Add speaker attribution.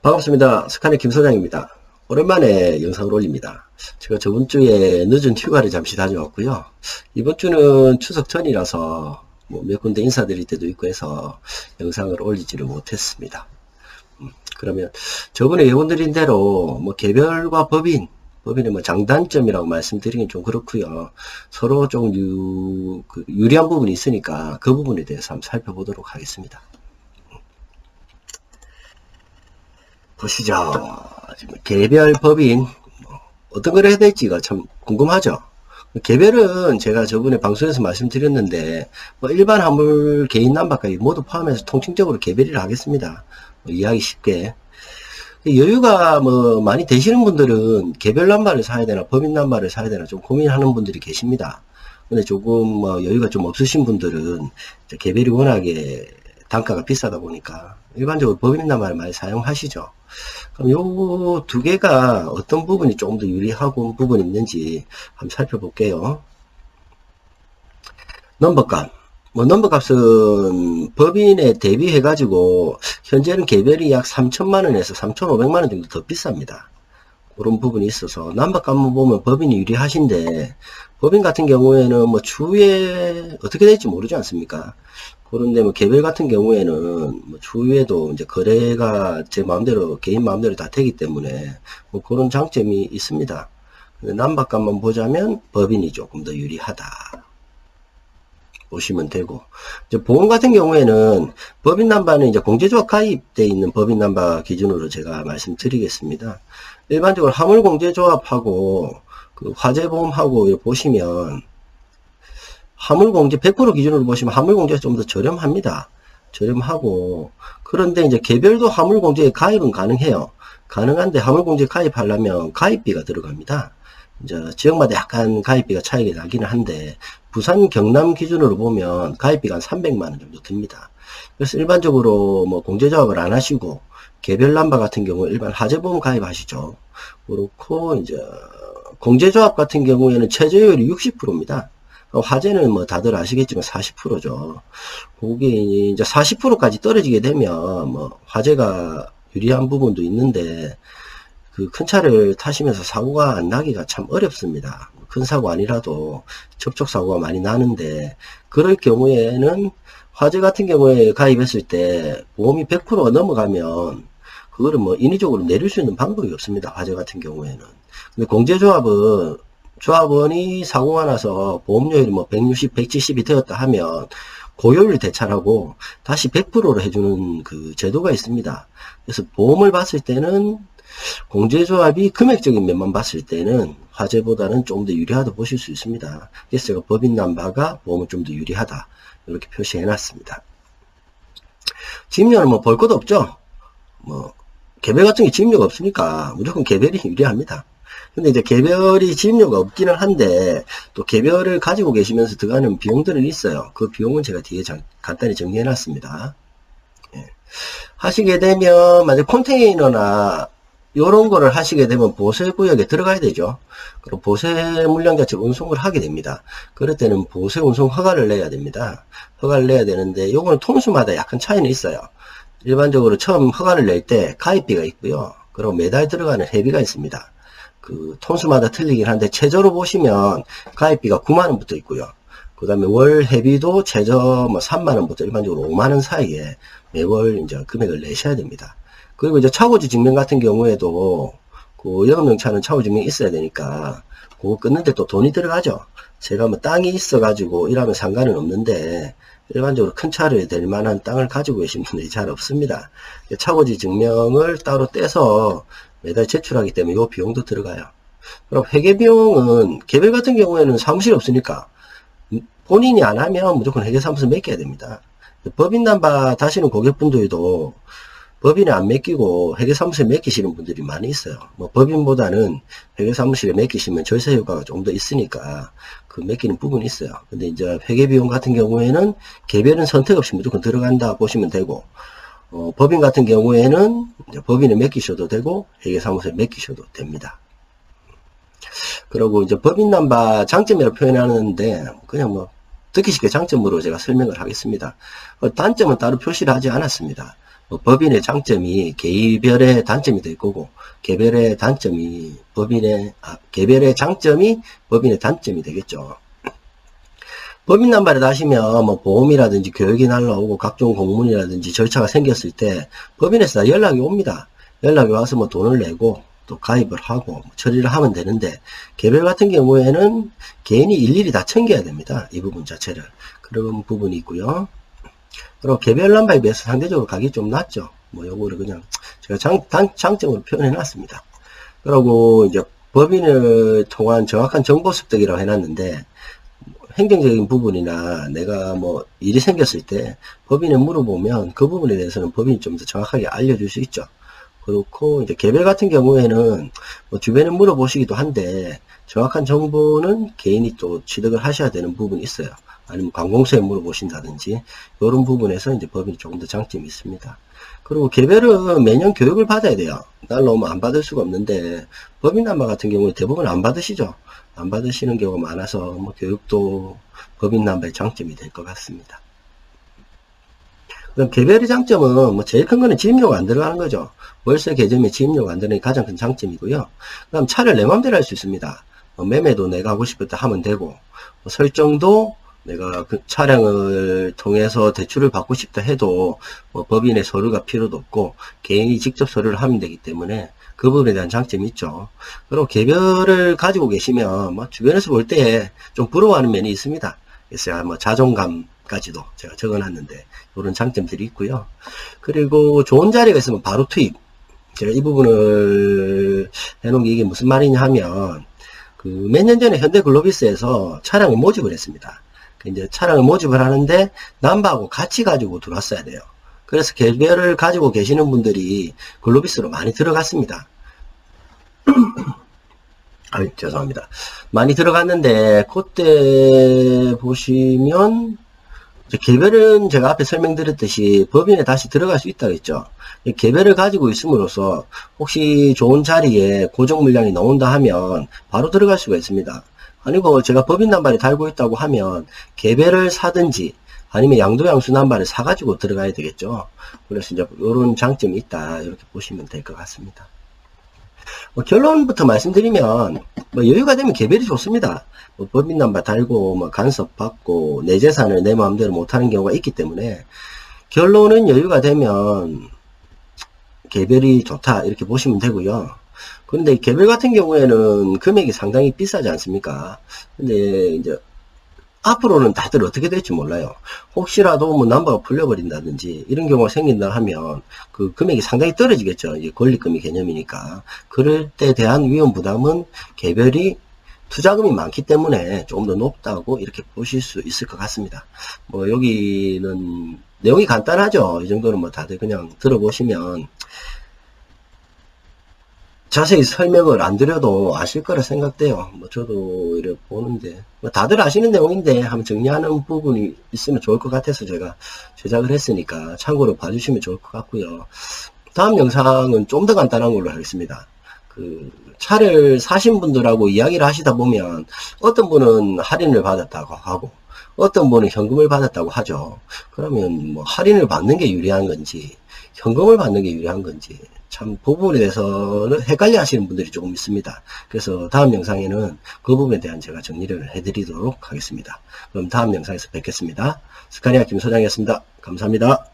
Speaker 1: 반갑습니다. 스카네 김 소장입니다. 오랜만에 영상을 올립니다. 제가 저번 주에 늦은 휴가를 잠시 다녀왔고요. 이번 주는 추석 전이라서 몇 군데 인사드릴 때도 있고 해서 영상을 올리지를 못했습니다. 그러면 저번에 예고드린 대로 개별과 법인의 장단점이라고 말씀드리긴 좀 그렇고요. 서로 좀 유리한 부분이 있으니까 그 부분에 대해서 한번 살펴보도록 하겠습니다. 보시죠. 개별 법인 어떤 걸 해야 될지가 참 궁금하죠. 개별은 제가 저번에 방송에서 말씀드렸는데 일반 화물 개인 남바까지 모두 포함해서 통칭적으로 개별이라 하겠습니다. 이해하기 쉽게. 여유가 많이 되시는 분들은 개별 남바를 사야 되나 법인 남바를 사야 되나 좀 고민하는 분들이 계십니다. 근데 조금 여유가 좀 없으신 분들은 개별이 워낙에 단가가 비싸다 보니까 일반적으로 법인 남바를 많이 사용하시죠. 그럼 요 두 개가 어떤 부분이 조금 더 유리하고 부분이 있는지 한번 살펴볼게요. 넘버값. 넘버값은 법인에 대비해 가지고 현재는 개별이 약 3천만원에서 3,500만원 정도 더 비쌉니다. 그런 부분이 있어서 넘버값만 보면 법인이 유리하신데 법인 같은 경우에는 추후에 어떻게 될지 모르지 않습니까? 그런데 개별 같은 경우에는 추후에도 이제 거래가 제 마음대로 개인 마음대로 다 되기 때문에 그런 장점이 있습니다. 남바값만 보자면 법인이 조금 더 유리하다 보시면 되고, 이제 보험 같은 경우에는 법인 남바는 이제 공제조합 가입되어 있는 법인 남바 기준으로 제가 말씀드리겠습니다. 일반적으로 화물 공제조합하고 그 화재보험하고 보시면 화물공제 100% 기준으로 보시면 화물공제가 좀 더 저렴합니다. 저렴하고, 그런데 이제 개별도 화물공제에 가입은 가능해요. 가능한데 화물공제 가입하려면 가입비가 들어갑니다. 이제 지역마다 약간 가입비가 차이가 나기는 한데 부산 경남 기준으로 보면 가입비가 한 300만원 정도 듭니다. 그래서 일반적으로 공제조합을 안 하시고 개별 남바 같은 경우 일반 화재보험 가입하시죠. 그렇고 이제 공제조합 같은 경우에는 최저율이 60%입니다. 화재는 다들 아시겠지만 40%죠. 그게 이제 40%까지 떨어지게 되면 화재가 유리한 부분도 있는데 그 큰 차를 타시면서 사고가 안 나기가 참 어렵습니다. 큰 사고 아니라도 접촉사고가 많이 나는데, 그럴 경우에는 화재 같은 경우에 가입했을 때 보험이 100% 넘어가면 그거를 인위적으로 내릴 수 있는 방법이 없습니다. 화재 같은 경우에는. 근데 공제조합은 조합원이 사고가 나서 보험료율이 160, 170이 되었다 하면 고효율 대차라고 다시 100%로 해주는 그 제도가 있습니다. 그래서 보험을 봤을 때는 공제조합이 금액적인 면만 봤을 때는 화재보다는 좀 더 유리하다 보실 수 있습니다. 그래서 제가 법인 남바가 보험은 좀 더 유리하다 이렇게 표시해 놨습니다. 지임료는 볼 것도 없죠. 개별 같은 게 지임료가 없으니까 무조건 개별이 유리합니다. 근데 이제 개별이 지임료가 없기는 한데 또 개별을 가지고 계시면서 들어가는 비용들은 있어요. 그 비용은 제가 뒤에 간단히 정리해 놨습니다. 예. 하시게 되면 만약 컨테이너나 이런 거를 하시게 되면 보세구역에 들어가야 되죠. 그럼 보세 물량 자체를 운송을 하게 됩니다. 그럴 때는 보세 운송 허가를 내야 됩니다. 허가를 내야 되는데 요거는 톤수마다 약간 차이는 있어요. 일반적으로 처음 허가를 낼 때 가입비가 있고요. 그리고 매달 들어가는 회비가 있습니다. 그 톤수마다 틀리긴 한데 최저로 보시면 가입비가 9만원부터 있고요. 그 다음에 월 회비도 최저 3만원부터 일반적으로 5만원 사이에 매월 이제 금액을 내셔야 됩니다. 그리고 이제 차고지 증명 같은 경우에도 그 영업명차는 차고 증명이 있어야 되니까 그거 끊는데 또 돈이 들어가죠. 제가 땅이 있어 가지고 이러면 상관은 없는데 일반적으로 큰 차를 댈 만한 땅을 가지고 계신 분들이 잘 없습니다. 차고지 증명을 따로 떼서 매달 제출하기 때문에 이 비용도 들어가요. 그럼 회계비용은 개별 같은 경우에는 사무실이 없으니까 본인이 안 하면 무조건 회계사무소 맡겨야 됩니다. 법인 남바 다시는 고객분들도 법인에 안 맡기고 회계사무소에 맡기시는 분들이 많이 있어요. 법인보다는 회계사무실에 맡기시면 절세 효과가 좀 더 있으니까 그 맡기는 부분이 있어요. 근데 이제 회계비용 같은 경우에는 개별은 선택 없이 무조건 들어간다 보시면 되고, 법인 같은 경우에는 이제 법인에 맡기셔도 되고 회계사무소에 맡기셔도 됩니다. 그리고 이제 법인 남바 장점이라고 표현하는데 그냥 듣기 쉽게 장점으로 제가 설명을 하겠습니다. 단점은 따로 표시를 하지 않았습니다. 법인의 장점이 개별의 단점이 될 거고, 개별의 단점이 개별의 장점이 법인의 단점이 되겠죠. 법인 남발에 하시면 뭐 보험이라든지 교육이 날라오고 각종 공문이라든지 절차가 생겼을 때 법인에서 다 연락이 옵니다. 연락이 와서 뭐 돈을 내고 또 가입을 하고 처리를 하면 되는데, 개별 같은 경우에는 개인이 일일이 다 챙겨야 됩니다. 이 부분 자체를. 그런 부분이 있고요. 그리고 개별 남발에 비해서 상대적으로 가격이 좀 낮죠. 뭐 요거를 그냥 제가 장점으로 표현해 놨습니다. 그리고 이제 법인을 통한 정확한 정보 습득이라고 해놨는데, 행정적인 부분이나 내가 뭐 일이 생겼을 때 법인에 물어보면 그 부분에 대해서는 법인이 좀 더 정확하게 알려줄 수 있죠. 그렇고 이제 개별 같은 경우에는 뭐 주변에 물어보시기도 한데, 정확한 정보는 개인이 또 취득을 하셔야 되는 부분이 있어요. 아니면 관공서에 물어보신다든지 이런 부분에서 이제 법인이 조금 더 장점이 있습니다. 그리고 개별은 매년 교육을 받아야 돼요. 날라오면 안 받을 수가 없는데, 법인 남발 같은 경우는 대부분 안 받으시죠. 안 받으시는 경우가 많아서 뭐 교육도 법인 남발의 장점이 될 것 같습니다. 그럼 개별의 장점은 뭐 제일 큰 거는 지입료가 안 들어가는 거죠. 월세 개점에 지입료가 안 들어가는 게 가장 큰 장점이고요. 그다음 차를 내 마음대로 할 수 있습니다. 매매도 내가 하고 싶을 때 하면 되고, 설정도 내가 그 차량을 통해서 대출을 받고 싶다 해도 뭐 법인의 서류가 필요도 없고 개인이 직접 서류를 하면 되기 때문에 그 부분에 대한 장점이 있죠. 그리고 개별을 가지고 계시면 뭐 주변에서 볼 때 좀 부러워하는 면이 있습니다. 그래서 뭐 자존감까지도 제가 적어놨는데 이런 장점들이 있고요. 그리고 좋은 자리가 있으면 바로 투입. 제가 이 부분을 해놓은 게 이게 무슨 말이냐 하면, 그 몇 년 전에 현대글로비스에서 차량을 모집을 했습니다. 이제 차량을 모집을 하는데 남바하고 같이 가지고 들어왔어야 돼요. 그래서 개별을 가지고 계시는 분들이 글로비스로 많이 들어갔습니다. 죄송합니다. 많이 들어갔는데, 그때 보시면 개별은 제가 앞에 설명드렸듯이 법인에 다시 들어갈 수 있다고 했죠. 개별을 가지고 있음으로써 혹시 좋은 자리에 고정 물량이 나온다 하면 바로 들어갈 수가 있습니다. 아니고 제가 법인 남발에 달고 있다고 하면 개별을 사든지 아니면 양도양수 남발을 사가지고 들어가야 되겠죠. 그래서 이제 이런 장점이 있다, 이렇게 보시면 될 것 같습니다. 뭐 결론부터 말씀드리면, 뭐 여유가 되면 개별이 좋습니다. 뭐 법인 남발 달고 뭐 간섭 받고 내 재산을 내 마음대로 못하는 경우가 있기 때문에, 결론은 여유가 되면 개별이 좋다, 이렇게 보시면 되고요. 그런데 개별 같은 경우에는 금액이 상당히 비싸지 않습니까? 근데 이제 앞으로는 다들 어떻게 될지 몰라요. 혹시라도 뭐 남바가 풀려버린다든지 이런 경우가 생긴다 하면 그 금액이 상당히 떨어지겠죠. 이제 권리금이 개념이니까. 그럴 때 대한 위험 부담은 개별이 투자금이 많기 때문에 조금 더 높다고 이렇게 보실 수 있을 것 같습니다. 뭐 여기는 내용이 간단하죠. 이 정도는 뭐 다들 그냥 들어보시면 자세히 설명을 안 드려도 아실 거라 생각돼요. 뭐 저도 이렇게 보는데 뭐 다들 아시는 내용인데 한번 정리하는 부분이 있으면 좋을 것 같아서 제가 제작을 했으니까 참고로 봐주시면 좋을 것 같고요. 다음 영상은 좀 더 간단한 걸로 하겠습니다. 그 차를 사신 분들하고 이야기를 하시다 보면 어떤 분은 할인을 받았다고 하고 어떤 분은 현금을 받았다고 하죠. 그러면 뭐 할인을 받는 게 유리한 건지 현금을 받는 게 유리한 건지 참 그 부분에 대해서는 헷갈려 하시는 분들이 조금 있습니다. 그래서 다음 영상에는 그 부분에 대한 제가 정리를 해드리도록 하겠습니다. 그럼 다음 영상에서 뵙겠습니다. 스카니아 김소장이었습니다. 감사합니다.